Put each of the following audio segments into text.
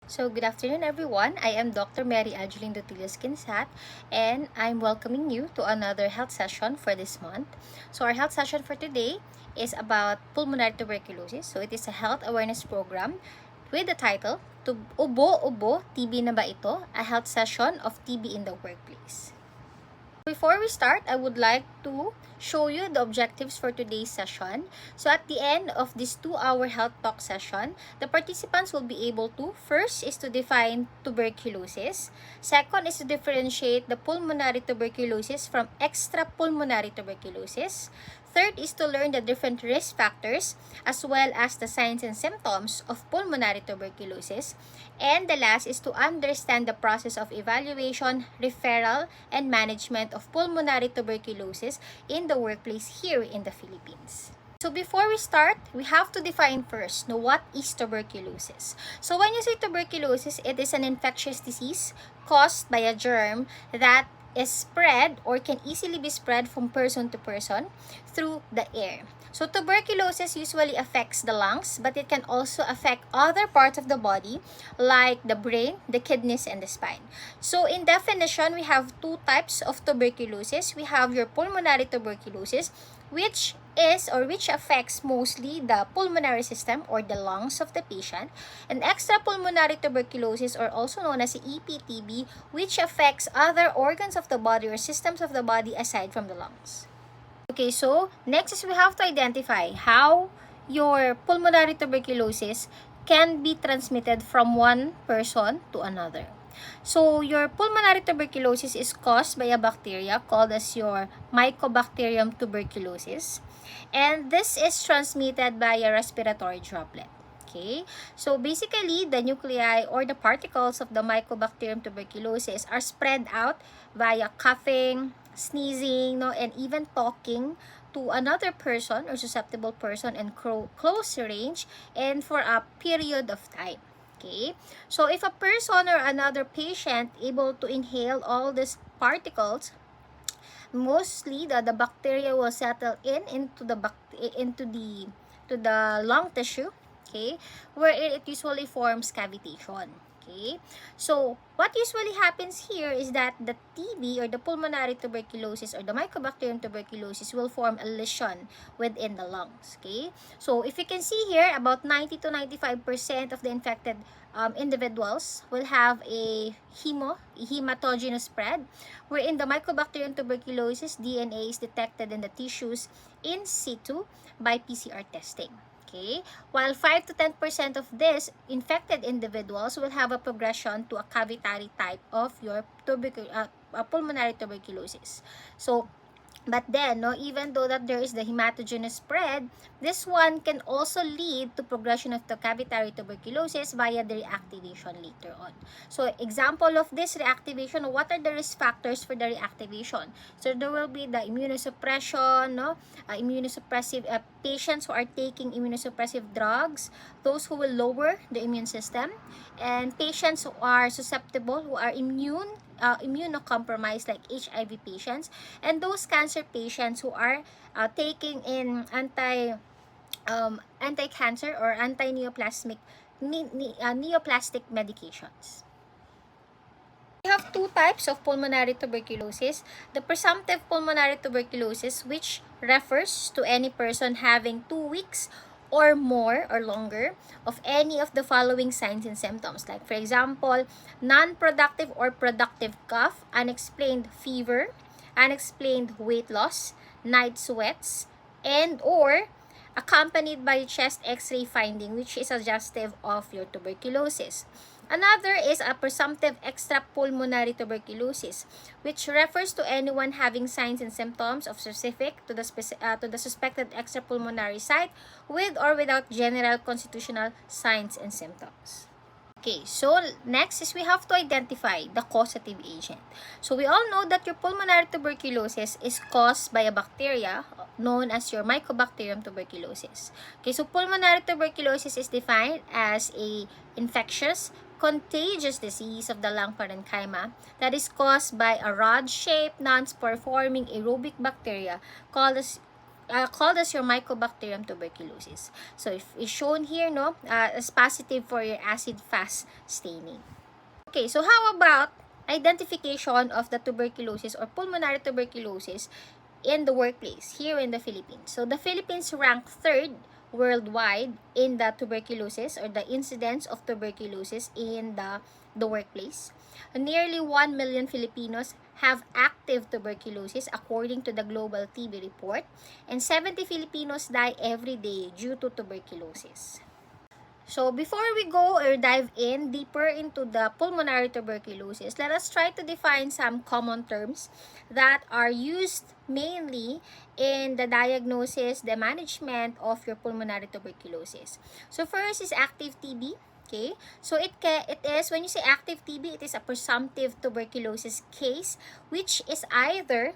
So, good afternoon everyone. I am Dr. Mary Angeline Dotillas Kinsat and I'm welcoming you to another health session for this month. So, our health session for today is about pulmonary tuberculosis. So, it is a health awareness program with the title, Ubo-ubo, TB na ba ito? A health session of TB in the workplace. Before we start, I would like to show you the objectives for today's session. So at the end of this 2-hour health talk session, the participants will be able to, first is to define tuberculosis. Second is to differentiate the pulmonary tuberculosis from extrapulmonary tuberculosis. Third is to learn the different risk factors as well as the signs and symptoms of pulmonary tuberculosis. And the last is to understand the process of evaluation, referral, and management of pulmonary tuberculosis in the workplace here in the Philippines. So before we start, we have to define first, what is tuberculosis? So when you say tuberculosis, it is an infectious disease caused by a germ that is spread or can easily be spread from person to person through the air. So tuberculosis usually affects the lungs, but it can also affect other parts of the body like the brain, the kidneys, and the spine. So in definition, we have two types of tuberculosis. We have your pulmonary tuberculosis, which affects mostly the pulmonary system or the lungs of the patient, and extrapulmonary tuberculosis, or also known as EPTB, which affects other organs of the body or systems of the body aside from the lungs. Okay, so next is we have to identify how your pulmonary tuberculosis can be transmitted from one person to another. So your pulmonary tuberculosis is caused by a bacteria called as your Mycobacterium tuberculosis, and this is transmitted by a respiratory droplet. Okay, so basically the nuclei or the particles of the Mycobacterium tuberculosis are spread out via coughing, sneezing, and even talking to another person or susceptible person in close range and for a period of time. Okay, so if a person or another patient able to inhale all these particles, mostly the bacteria will settle into the lung tissue, okay, where it usually forms cavitation. Okay, so what usually happens here is that the TB or the pulmonary tuberculosis or the Mycobacterium tuberculosis will form a lesion within the lungs. Okay, so if you can see here, about 90 to 95% of the infected individuals will have a hematogenous spread, wherein the Mycobacterium tuberculosis DNA is detected in the tissues in situ by PCR testing. Okay, while 5 to 10% of these infected individuals will have a progression to a cavitary type of your pulmonary tuberculosis. So but then, even though that there is the hematogenous spread, this one can also lead to progression of the cavitary tuberculosis via the reactivation later on. So, example of this reactivation, what are the risk factors for the reactivation? So, there will be the immunosuppression, immunosuppressive patients who are taking immunosuppressive drugs, those who will lower the immune system, and patients who are susceptible, who are immunocompromised like HIV patients, and those cancer patients who are taking in anti-cancer or anti-neoplastic medications. We have two types of pulmonary tuberculosis. The presumptive pulmonary tuberculosis, which refers to any person having 2 weeks or more or longer of any of the following signs and symptoms, like for example, non-productive or productive cough, unexplained fever, unexplained weight loss, night sweats, and or accompanied by chest x-ray finding, which is suggestive of your tuberculosis. Another is a presumptive extrapulmonary tuberculosis, which refers to anyone having signs and symptoms of specific to the suspected extrapulmonary site with or without general constitutional signs and symptoms. Okay, so next is we have to identify the causative agent. So we all know that your pulmonary tuberculosis is caused by a bacteria known as your Mycobacterium tuberculosis. Okay, so pulmonary tuberculosis is defined as a infectious, contagious disease of the lung parenchyma that is caused by a rod-shaped, non-spore-forming aerobic bacteria called as called as your Mycobacterium tuberculosis. So if it's shown here, no, as positive for your acid-fast staining. Okay, so how about identification of the tuberculosis or pulmonary tuberculosis in the workplace here in the Philippines? So the Philippines ranked third worldwide in the tuberculosis or the incidence of tuberculosis in the workplace. Nearly 1 million Filipinos have active tuberculosis according to the Global TB report, and 70 Filipinos die every day due to tuberculosis. So before we go or dive in deeper into the pulmonary tuberculosis, let us try to define some common terms that are used mainly in the diagnosis, the management of your pulmonary tuberculosis. So first is active TB. Okay, so it is, when you say active TB, it is a presumptive tuberculosis case which is either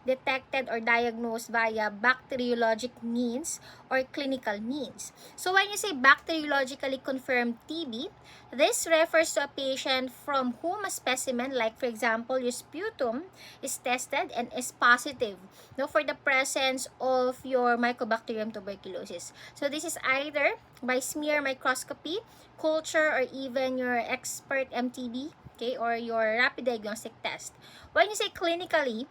detected or diagnosed via bacteriologic means or clinical means. So when you say bacteriologically confirmed TB, this refers to a patient from whom a specimen, like for example your sputum, is tested and is positive, no, for the presence of your Mycobacterium tuberculosis. So this is either by smear microscopy, culture, or even your expert MTB, okay, or your rapid diagnostic test. When you say clinically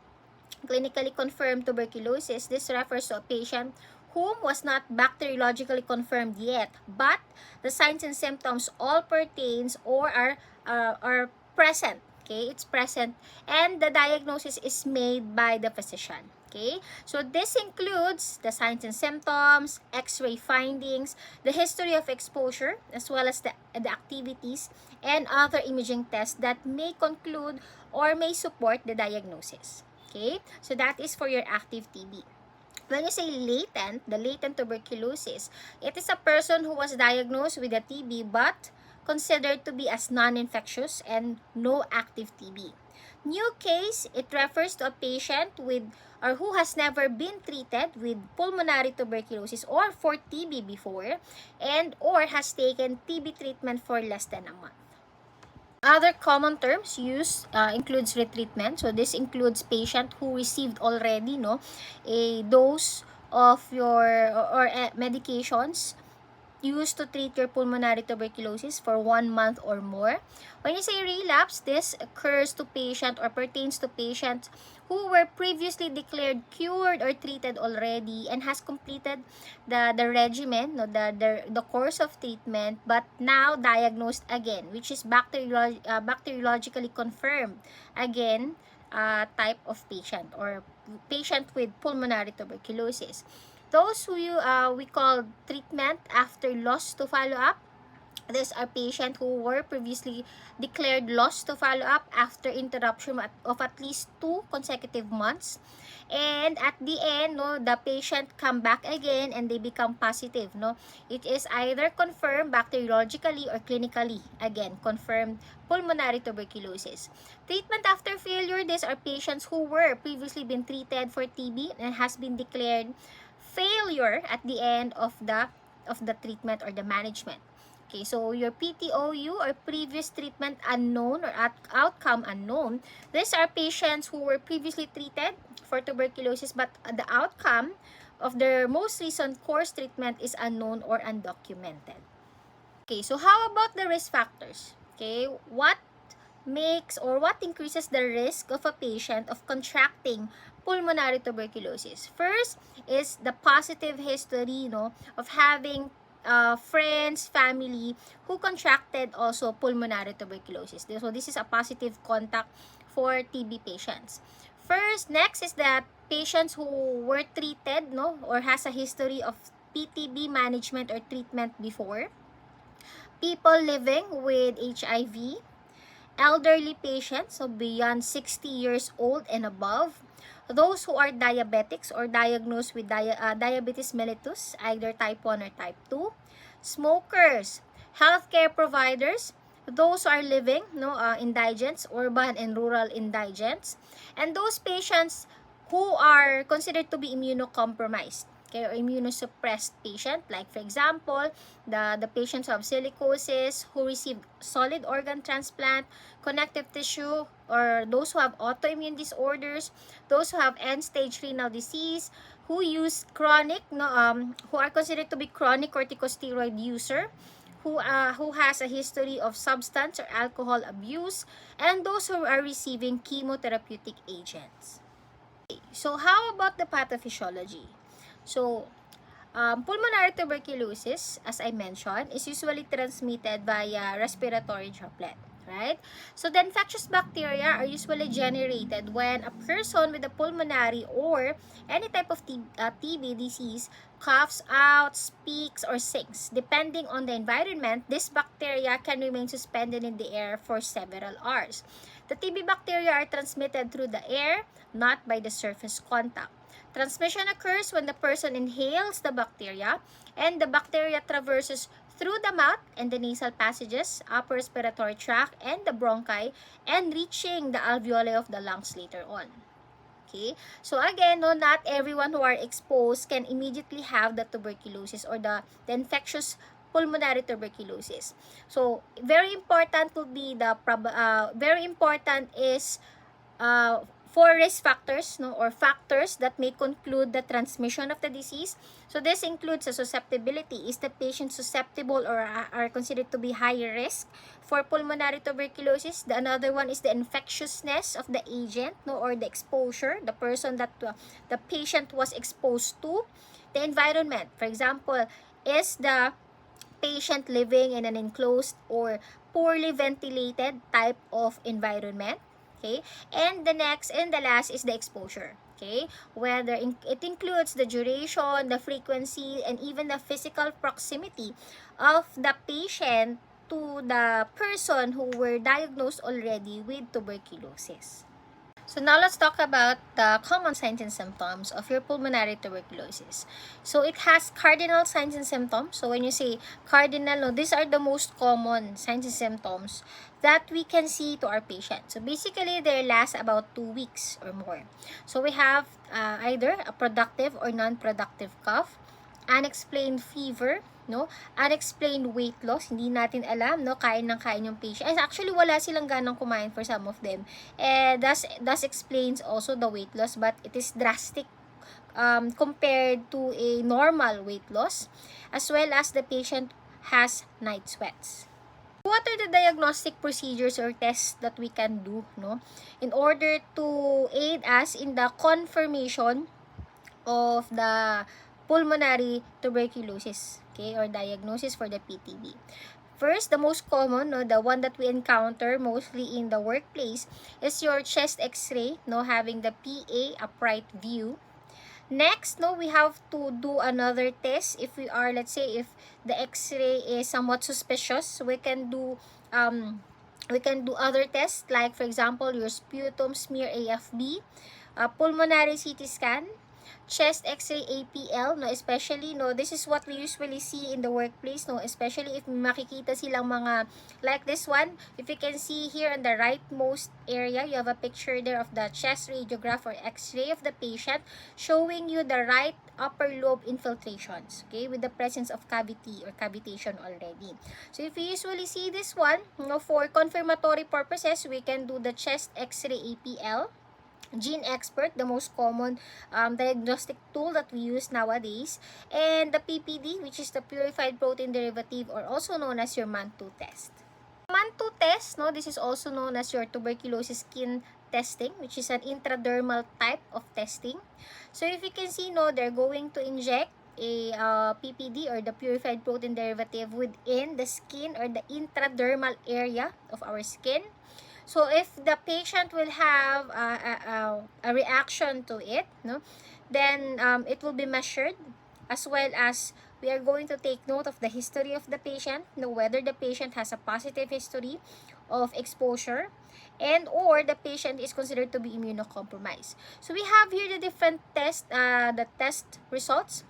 confirmed tuberculosis, this refers to a patient whom was not bacteriologically confirmed yet, but the signs and symptoms all pertains or are present. Okay, it's present, and the diagnosis is made by the physician. Okay, so this includes the signs and symptoms, x-ray findings, the history of exposure, as well as the activities and other imaging tests that may conclude or may support the diagnosis. Okay, so that is for your active TB. When you say latent, the latent tuberculosis, it is a person who was diagnosed with a TB but considered to be as non-infectious and no active TB. New case, it refers to a patient with or who has never been treated with pulmonary tuberculosis or for TB before, and or has taken TB treatment for less than a month. Other common terms used includes retreatment. So this includes patient who received already a dose of your medications used to treat your pulmonary tuberculosis for 1 month or more. When you say relapse, this occurs to patient or pertains to patients who were previously declared cured or treated already and has completed the regimen, the course of treatment, but now diagnosed again, which is bacteriologically confirmed again type of patient or patient with pulmonary tuberculosis. Those who we call treatment after loss to follow-up. These are patients who were previously declared lost to follow-up after interruption of at least 2 consecutive months. And at the end, the patient come back again and they become positive. It is either confirmed bacteriologically or clinically. Again, confirmed pulmonary tuberculosis. Treatment after failure, these are patients who were previously been treated for TB and has been declared failure at the end of the treatment or the management. Okay, so your PTOU or previous treatment unknown or outcome unknown, these are patients who were previously treated for tuberculosis but the outcome of their most recent course treatment is unknown or undocumented. Okay, so how about the risk factors? Okay, what makes or what increases the risk of a patient of contracting pulmonary tuberculosis? First is the positive history, of having friends, family who contracted also pulmonary tuberculosis. So this is a positive contact for TB patients. Next is that patients who were treated, or has a history of PTB management or treatment before. People living with HIV, elderly patients, so beyond 60 years old and above, those who are diabetics or diagnosed with diabetes mellitus, either type 1 or type 2, smokers, healthcare providers, those who are living, indigents, urban and rural indigents, and those patients who are considered to be immunocompromised. okay, or immunosuppressed patient, like for example, the patients who have silicosis, who receive solid organ transplant, connective tissue, or those who have autoimmune disorders, those who have end-stage renal disease, who use chronic, who are considered to be chronic corticosteroid user, who has a history of substance or alcohol abuse, and those who are receiving chemotherapeutic agents. So how about the pathophysiology? So pulmonary tuberculosis, as I mentioned, is usually transmitted via respiratory droplet, right? So the infectious bacteria are usually generated when a person with a pulmonary or any type of TB disease coughs out, speaks, or sings. Depending on the environment, this bacteria can remain suspended in the air for several hours. The TB bacteria are transmitted through the air, not by the surface contact. Transmission occurs when the person inhales the bacteria and the bacteria traverses through the mouth and the nasal passages, upper respiratory tract, and the bronchi, and reaching the alveoli of the lungs later on. Okay, so again, no, not everyone who are exposed can immediately have the tuberculosis or the infectious pulmonary tuberculosis. So very important will be very important is four risk factors, no, or factors that may conclude the transmission of the disease. So this includes a susceptibility. Is the patient susceptible or are considered to be higher risk for pulmonary tuberculosis? The another one is the infectiousness of the agent, no, or the exposure, the person that the patient was exposed to. The environment, for example, is the patient living in an enclosed or poorly ventilated type of environment. Okay, and the next and the last is the exposure. Okay, whether it includes the duration, the frequency, and even the physical proximity of the patient to the person who were diagnosed already with tuberculosis. So now let's talk about the common signs and symptoms of your pulmonary tuberculosis. So it has cardinal signs and symptoms. So when you say cardinal, no, these are the most common signs and symptoms that we can see to our patient. So basically, they last about 2 weeks or more. So we have either a productive or non-productive cough, unexplained fever, no? Unexplained weight loss, hindi natin alam, no? Kain ng kain yung patient. Actually, wala silang ganang kumain for some of them. Thus explains also the weight loss, but it is drastic compared to a normal weight loss, as well as the patient has night sweats. What are the diagnostic procedures or tests that we can do, no, in order to aid us in the confirmation of the pulmonary tuberculosis, okay, or diagnosis for the PTB? First, the most common, no, the one that we encounter mostly in the workplace is your chest x-ray, no, having the PA upright view. Next, no, we have to do another test. If we are, let's say, if the x-ray is somewhat suspicious, we can do other tests, like for example, your sputum smear AFB, pulmonary CT scan, chest x-ray APL, no, especially, no, this is what we usually see in the workplace, no, especially if makikita silang mga like this one. If you can see here in the rightmost area, you have a picture there of the chest radiograph or x-ray of the patient showing you the right upper lobe infiltrations, okay, with the presence of cavity or cavitation already. So if you usually see this one, no, for confirmatory purposes, we can do the chest x-ray APL. Gene Expert, the most common diagnostic tool that we use nowadays, and the PPD, which is the purified protein derivative, or also known as your MAN2 test. MAN2 test, no, this is also known as your tuberculosis skin testing, which is an intradermal type of testing. So if you can see, no, they're going to inject a PPD or the purified protein derivative within the skin or the intradermal area of our skin. So if the patient will have a reaction to it, no, then it will be measured, as well as we are going to take note of the history of the patient, know whether the patient has a positive history of exposure and or the patient is considered to be immunocompromised. So we have here the different test results.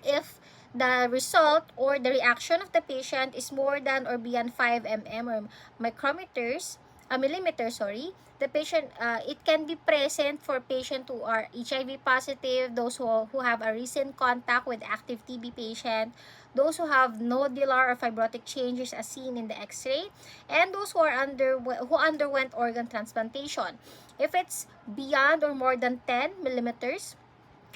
If the result or the reaction of the patient is more than or beyond 5 mm or micrometers, millimeter, sorry, the patient, it can be present for patients who are HIV positive, those who have a recent contact with active TB patient, those who have nodular or fibrotic changes as seen in the X-ray, and those who underwent organ transplantation. If it's beyond or more than 10 millimeters,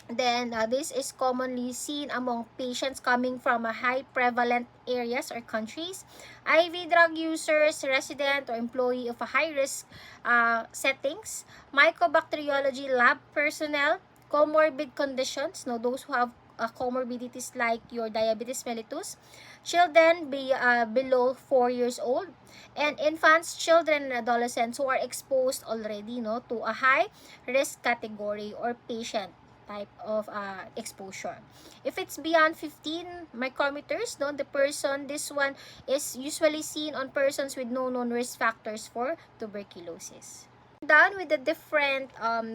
then this is commonly seen among patients coming from a high prevalent areas or countries, IV drug users, resident or employee of a high-risk settings, mycobacteriology lab personnel, comorbid conditions, no, those who have comorbidities like your diabetes mellitus, children below 4 years old, and infants, children, and adolescents who are exposed already, no, to a high risk category or patient type of exposure. If it's beyond 15 micrometers, no, this one is usually seen on persons with no known risk factors for tuberculosis. Done with the different,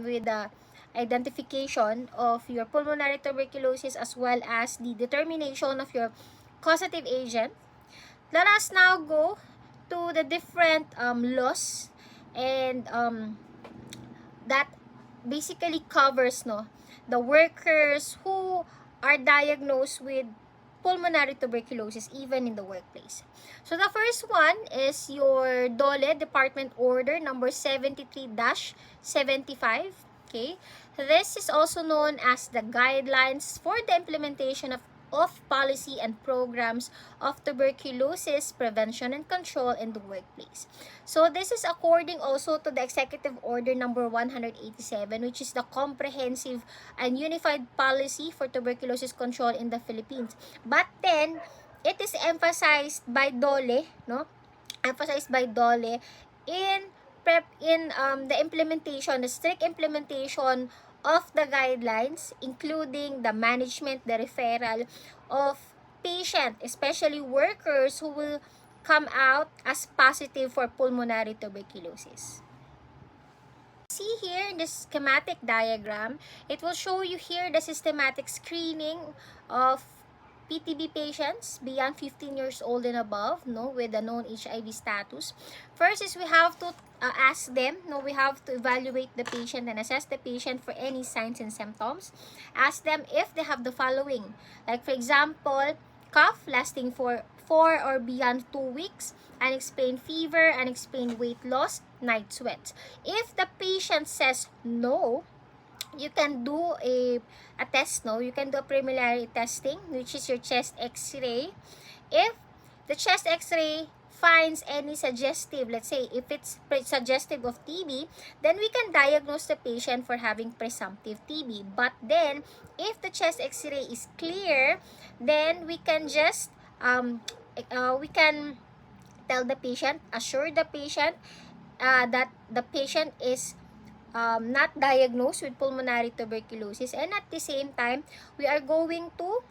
with the identification of your pulmonary tuberculosis as well as the determination of your causative agent, let us now go to the different laws and that basically covers, no, the workers who are diagnosed with pulmonary tuberculosis even in the workplace. So the first one is your DOLE Department Order number 73-75. Okay, this is also known as the guidelines for the implementation of policy and programs of tuberculosis prevention and control in the workplace. So this is according also to the Executive Order number 187, which is the comprehensive and unified policy for tuberculosis control in the Philippines. But then it is emphasized by DOLE, no? Emphasized by DOLE in the implementation, the strict implementation of the guidelines, including the management, the referral of patient, especially workers who will come out as positive for pulmonary tuberculosis. See here in this schematic diagram, it will show you here the systematic screening of PTB patients beyond 15 years old and above, no, with a known HIV status. First is we have to ask them, no, we have to evaluate the patient and assess the patient for any signs and symptoms. Ask them if they have the following, like for example, cough lasting for 4 or beyond 2 weeks, unexplained fever, unexplained weight loss, night sweats. If the patient says no, you can do a test, no? You can do a preliminary testing, which is your chest x-ray. If the chest x-ray finds any suggestive, let's say if it's suggestive of TB, then we can diagnose the patient for having presumptive TB. But then if the chest x-ray is clear, then we can just we can tell the patient, assure the patient that the patient is not diagnosed with pulmonary tuberculosis, and at the same time we are going to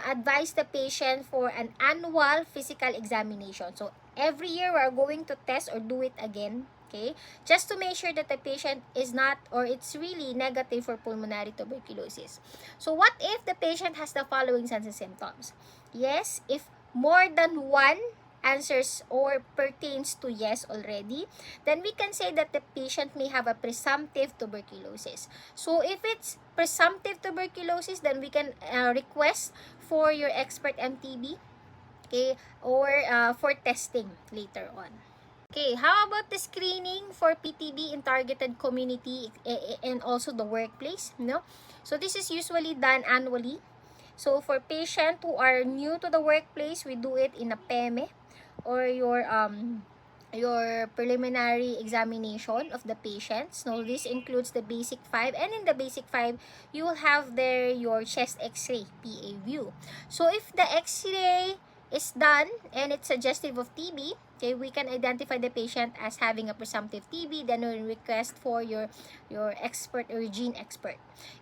advise the patient for an annual physical examination. So every year we are going to test or do it again, okay, just to make sure that the patient is not, or it's really negative for pulmonary tuberculosis. So what if the patient has the following signs and symptoms? Yes, if more than one answers or pertains to yes already, then we can say that the patient may have a presumptive tuberculosis. So if it's presumptive tuberculosis, then we can request for your expert MTB, okay, or for testing later on. Okay, how about the screening for PTB in targeted community and also the workplace, no? So this is usually done annually. So for patients who are new to the workplace, we do it in a PEME, or your preliminary examination of the patients. No, this includes the basic 5, and in the basic 5 you will have there your chest x-ray PA view. So if the x-ray is done and it's suggestive of TB, okay, we can identify the patient as having a presumptive TB, then we'll request for your expert or gene expert.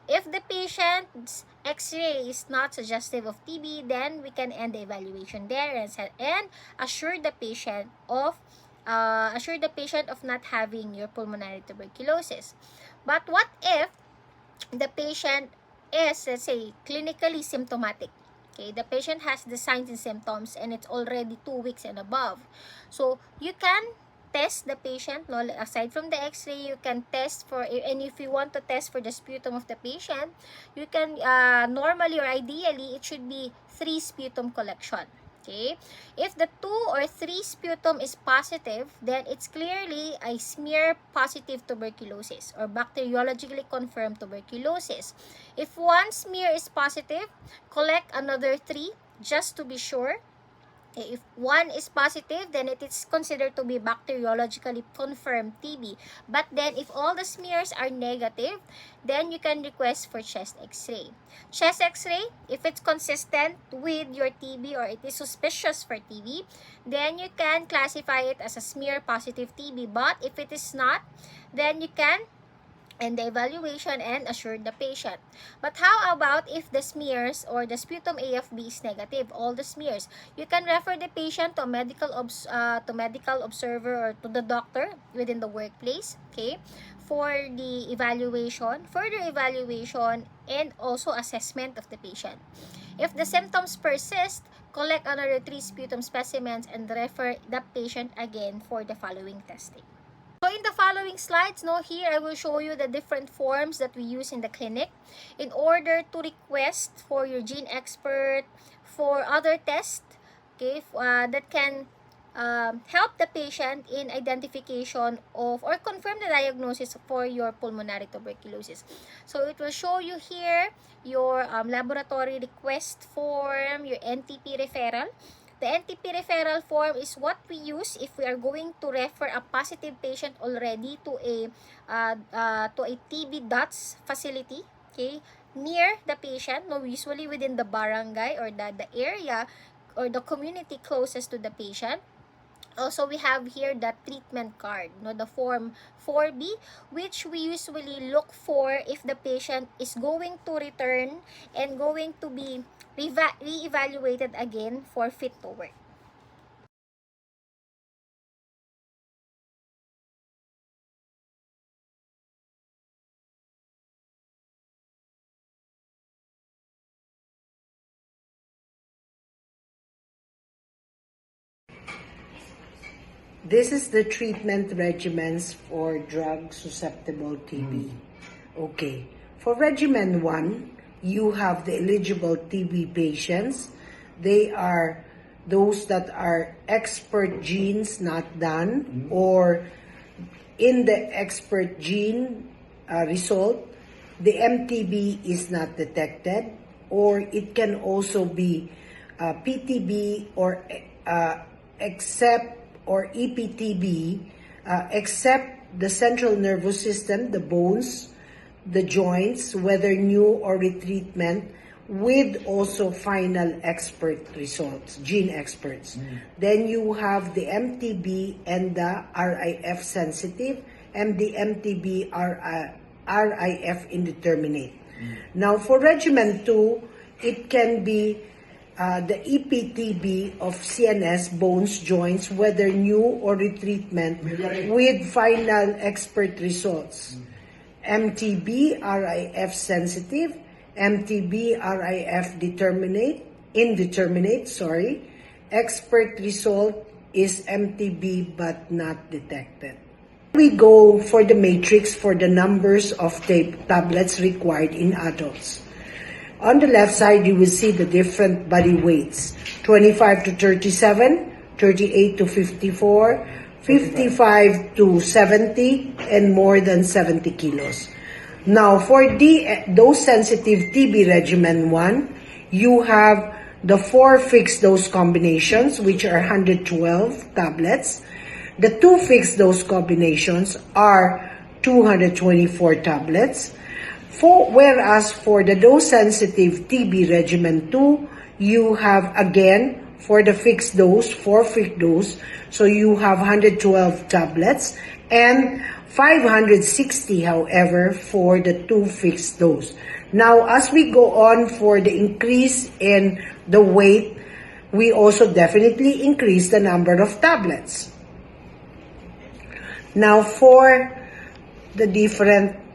If the patient's x-ray is not suggestive of TB, then we can end the evaluation there and assure the patient of not having your pulmonary tuberculosis. But what if the patient is, let's say, clinically symptomatic? Okay, the patient has the signs and symptoms and it's already 2 weeks and above. So you can test the patient, no? Aside from the x-ray, you can test for, and if you want to test for the sputum of the patient, you can, normally or ideally, it should be 3 sputum collection. Okay, if the 2 or 3 sputum is positive, then it's clearly a smear positive tuberculosis or bacteriologically confirmed tuberculosis. If 1 smear is positive, collect another 3 just to be sure. If 1 is positive, then it is considered to be bacteriologically confirmed TB. But then, if all the smears are negative, then you can request for chest x-ray. Chest x-ray, if it's consistent with your TB or it is suspicious for TB, then you can classify it as a smear positive TB. But if it is not, then you can end the evaluation and assure the patient. But how about if the smears or the sputum AFB is negative, all the smears? You can refer the patient to a medical observer or to the doctor within the workplace, okay, for the evaluation, further evaluation, and also assessment of the patient. If the symptoms persist, collect another 3 sputum specimens and refer the patient again for the following testing. So in the following slides, here I will show you the different forms that we use in the clinic in order to request for your gene expert for other tests, okay, that can help the patient in identification of or confirm the diagnosis for your pulmonary tuberculosis. So it will show you here your laboratory request form, your NTP referral. The NTP referral form is what we use if we are going to refer a positive patient already to a TB DOTS facility, okay, near the patient, usually within the barangay or the area or the community closest to the patient. Also, we have here the treatment card, the form 4B, which we usually look for if the patient is going to return and going to be re-evaluated again for fit to work. This is the treatment regimens for drug-susceptible TB. Okay. For regimen 1, you have the eligible TB patients. They are those that are expert genes not done or in the expert gene result, the MTB is not detected, or it can also be PTB or except or EPTB, except the central nervous system, the bones, the joints, whether new or retreatment, with also final expert results, gene experts. Then you have the MTB and the RIF sensitive, and the MTB RIF indeterminate. Now for regimen 2, it can be the EPTB of CNS, bones, joints, whether new or retreatment, with final expert results. MTB RIF sensitive, MTB RIF indeterminate, expert result is MTB but not detected. We go for the matrix for the numbers of the tablets required in adults. On the left side, you will see the different body weights: 25 to 37, 38 to 54, 55 to 70, and more than 70 kilos. Now, for the dose-sensitive TB regimen 1, you have the 4 fixed dose combinations, which are 112 tablets. The 2 fixed dose combinations are 224 tablets. Whereas for the dose-sensitive TB regimen 2, you have again for the fixed dose, 4 fixed dose, so you have 112 tablets and 560, however, for the 2 fixed dose. Now, as we go on for the increase in the weight, we also definitely increase the number of tablets. Now, for the different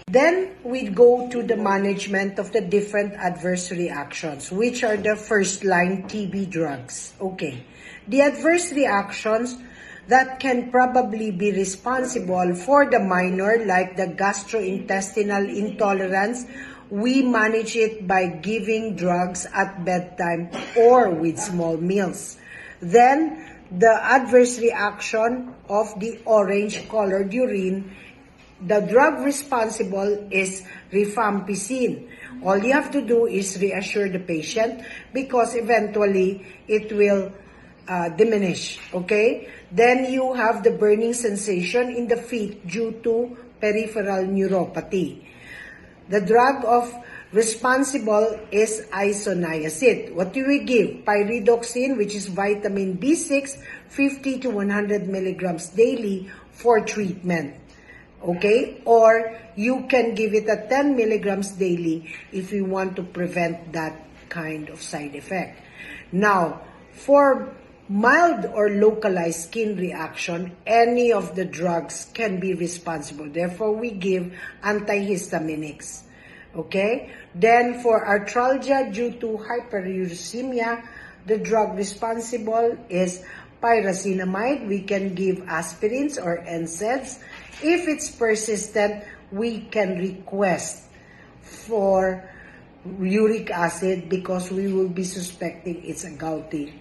Then we go to the management of the different adverse reactions, which are the first line TB drugs. Okay. The adverse reactions that can probably be responsible for the minor, like the gastrointestinal intolerance, we manage it by giving drugs at bedtime or with small meals. Then, the adverse reaction of the orange-colored urine, the drug responsible is rifampicin. All you have to do is reassure the patient because eventually it will diminish, okay? Then you have the burning sensation in the feet due to peripheral neuropathy. The drug of responsible is isoniazid. What do we give? Pyridoxine, which is vitamin B6, 50 to 100 milligrams daily for treatment. Okay? Or you can give it at 10 milligrams daily if you want to prevent that kind of side effect. Now, for mild or localized skin reaction, any of the drugs can be responsible. Therefore, we give antihistaminics. Okay? Then, for arthralgia due to hyperuricemia, the drug responsible is pyrazinamide. We can give aspirins or NSAIDs. If it's persistent, we can request for uric acid because we will be suspecting it's a gouty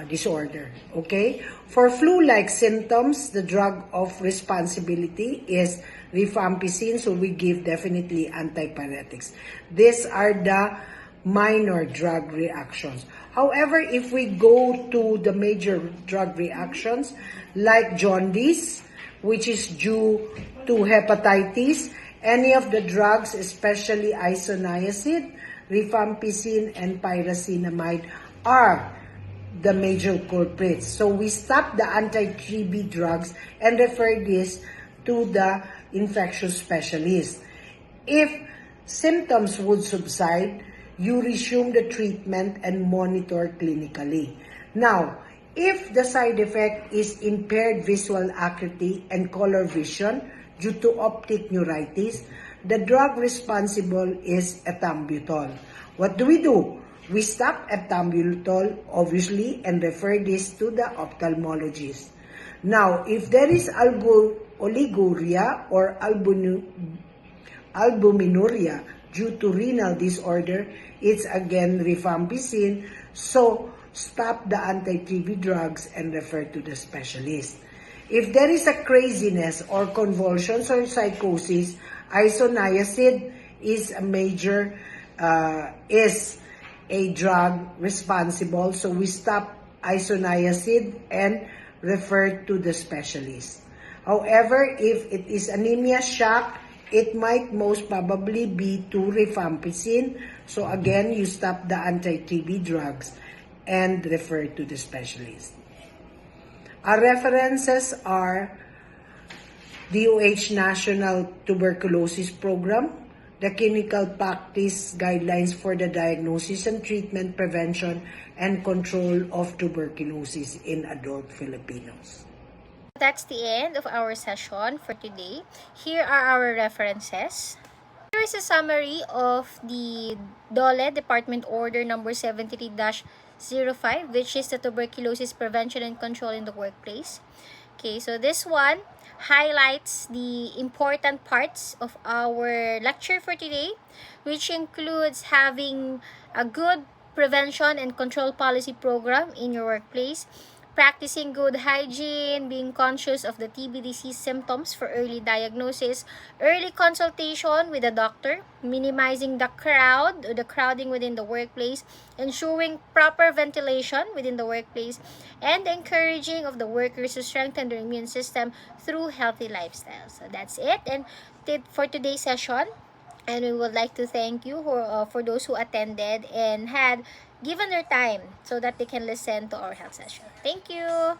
disorder. Okay? For flu-like symptoms, the drug of responsibility is rifampicin, so we give definitely antipyretics. These are the minor drug reactions. However, if we go to the major drug reactions, like jaundice, which is due to hepatitis, any of the drugs, especially isoniazid, rifampicin, and pyrazinamide, are the major culprits. So we stop the anti-TB drugs and refer this to the infectious specialist. If symptoms would subside, you resume the treatment and monitor clinically. Now, if the side effect is impaired visual acuity and color vision due to optic neuritis, the drug responsible is ethambutol. What do? We stop ethambutol, obviously, and refer this to the ophthalmologist. Now, if there is oliguria or albuminuria due to renal disorder, it's again rifampicin. So, stop the anti-TB drugs and refer to the specialist. If there is a craziness or convulsions or psychosis, isoniazid is a drug responsible. So we stop isoniazid and refer to the specialist. However, if it is anemia shock, it might most probably be to rifampicin. So again, you stop the anti-TB drugs and refer to the specialist. Our references are DOH National Tuberculosis Program, the Clinical Practice Guidelines for the Diagnosis and Treatment, Prevention, and Control of Tuberculosis in Adult Filipinos. That's the end of our session for today. Here are our references. Here is a summary of the DOLE Department Order number 73-05, which is the Tuberculosis Prevention and Control in the Workplace. Okay, so this one highlights the important parts of our lecture for today, which includes having a good prevention and control policy program in your workplace, practicing good hygiene, being conscious of the TB disease symptoms for early diagnosis, early consultation with a doctor, minimizing the crowding within the workplace, ensuring proper ventilation within the workplace, and encouraging of the workers to strengthen their immune system through healthy lifestyles. So that's it and for today's session. And we would like to thank you for those who attended and had given their time so that they can listen to our health session. Thank you!